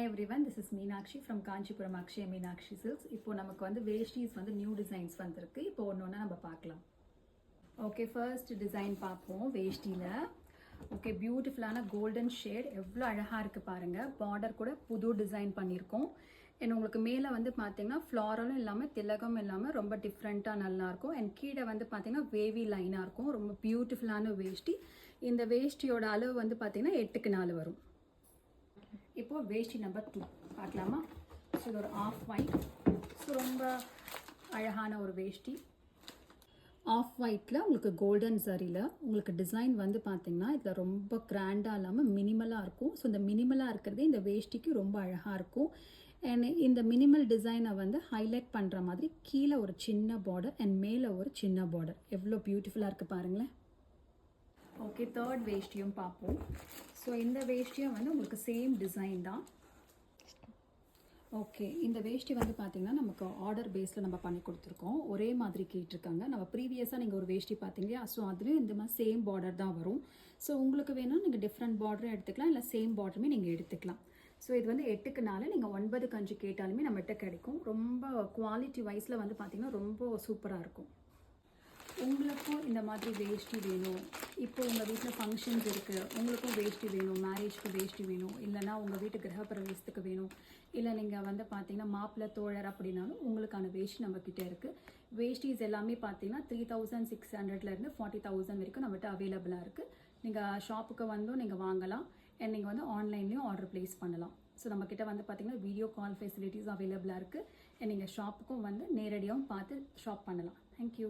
everyone, this is Meenakshi from Kanchipuram Akshaya Meenakshi Silks. இப்போ நமக்கு வந்து வேஷ்டிஸ் வந்து நியூ டிசைன்ஸ் வந்திருக்கு. இப்போ ஒன்னொன்னா நம்ம பார்க்கலாம். ஓகே, ஃபர்ஸ்ட் டிசைன் பார்ப்போம் வேஷ்டியில். ஓகே, பியூட்டிஃபுல்லான கோல்டன் ஷேட் எவ்வளோ அழகாக இருக்குது பாருங்கள். பார்டர் கூட புது டிசைன் பண்ணியிருக்கோம். அண்ட் உங்களுக்கு மேலே வந்து பார்த்தீங்கன்னா ஃப்ளாரலும் இல்லாமல் திலகம் இல்லாமல் ரொம்ப டிஃப்ரெண்ட்டாக நல்லாயிருக்கும். அண்ட் கீழே வந்து பார்த்தீங்கன்னா வேவி லைனாக இருக்கும். ரொம்ப பியூட்டிஃபுல்லான வேஷ்டி. இந்த வேஷ்டியோட அளவு வந்து பார்த்தீங்கன்னா 8க்கு 4 வரும். இப்போ வேஷ்டி நம்பர் 2 பார்க்கலாமா? ஸோ இது ஒரு ஆஃப் ஒயிட். ஸோ ரொம்ப அழகான ஒரு வேஷ்டி. ஆஃப் ஒயிட்டில் உங்களுக்கு கோல்டன் சரியில் உங்களுக்கு டிசைன் வந்து பார்த்திங்கன்னா இதில் ரொம்ப கிராண்டாக இல்லாமல் மினிமலாக இருக்கும். ஸோ இந்த மினிமலாக இருக்கிறது இந்த வேஷ்டிக்கு ரொம்ப அழகாக இருக்கும். அண்ட் இந்த மினிமல் டிசைனை வந்து ஹைலைட் பண்ணுற மாதிரி கீழே ஒரு சின்ன பார்டர் அண்ட் மேலே ஒரு சின்ன பார்டர் எவ்வளோ பியூட்டிஃபுல்லாக இருக்குது பாருங்களேன். ஓகே, தேர்ட் வேஷ்டியும் பார்ப்போம். ஸோ இந்த வேஷ்டியும் வந்து உங்களுக்கு சேம் டிசைன் தான். ஓகே, இந்த வேஷ்டி வந்து பார்த்திங்கன்னா நமக்கு ஆர்டர் பேஸில் நம்ம பண்ணி கொடுத்துருக்கோம். ஒரே மாதிரி கேட்டிருக்காங்க. நம்ம ப்ரீவியஸாக நீங்கள் ஒரு வேஷ்டி பார்த்தீங்க. ஸோ அதுலேயும் இந்த மாதிரி சேம் பார்டர் தான் வரும். ஸோ உங்களுக்கு வேணும் நீங்கள் டிஃப்ரெண்ட் பார்டரும் எடுத்துக்கலாம், இல்லை சேம் பார்டருமே நீங்கள் எடுத்துக்கலாம். ஸோ இது வந்து 8க்கு 4, நீங்கள் 9 கஞ்சு கேட்டாலுமே நம்மகிட்ட கிடைக்கும். ரொம்ப குவாலிட்டி வைஸில் வந்து பார்த்திங்கன்னா ரொம்ப சூப்பராக இருக்கும். உங்களுக்கும் இந்த மாதிரி வேஷ்டி வேணும், இப்போ உங்கள் வீட்டில் ஃபங்க்ஷன்ஸ் இருக்குது, உங்களுக்கும் வேஷ்டி வேணும், மேரேஜ்க்கு வேஷ்டி வேணும், இல்லைனா உங்கள் வீட்டு கிரகப்பிரவேசத்துக்கு வேணும், இல்லை நீங்கள் வந்து பார்த்தீங்கன்னா மாப்பிள்ளை தோழர் அப்படின்னாலும் உங்களுக்கான வேஷ்டி நம்மக்கிட்ட இருக்குது. வேஷ்டிஸ் எல்லாமே பார்த்தீங்கன்னா 3600லேருந்து 40,000 வரைக்கும் நம்மகிட்ட அவைலபிளாக இருக்குது. நீங்கள் ஷாப்புக்கு வந்தும் நீங்கள் வாங்கலாம் அண்ட் நீங்கள் வந்து ஆன்லைன்லேயும் ஆர்டர் ப்ளேஸ் பண்ணலாம். ஸோ நம்மக்கிட்ட வந்து பார்த்தீங்கன்னா வீடியோ கால் ஃபெசிலிட்டிஸ் அவைலபிளாக இருக்குது. அண்ட் நீங்கள் ஷாப்புக்கும் வந்து நேரடியாகவும் பார்த்து ஷாப் பண்ணலாம். தேங்க்யூ.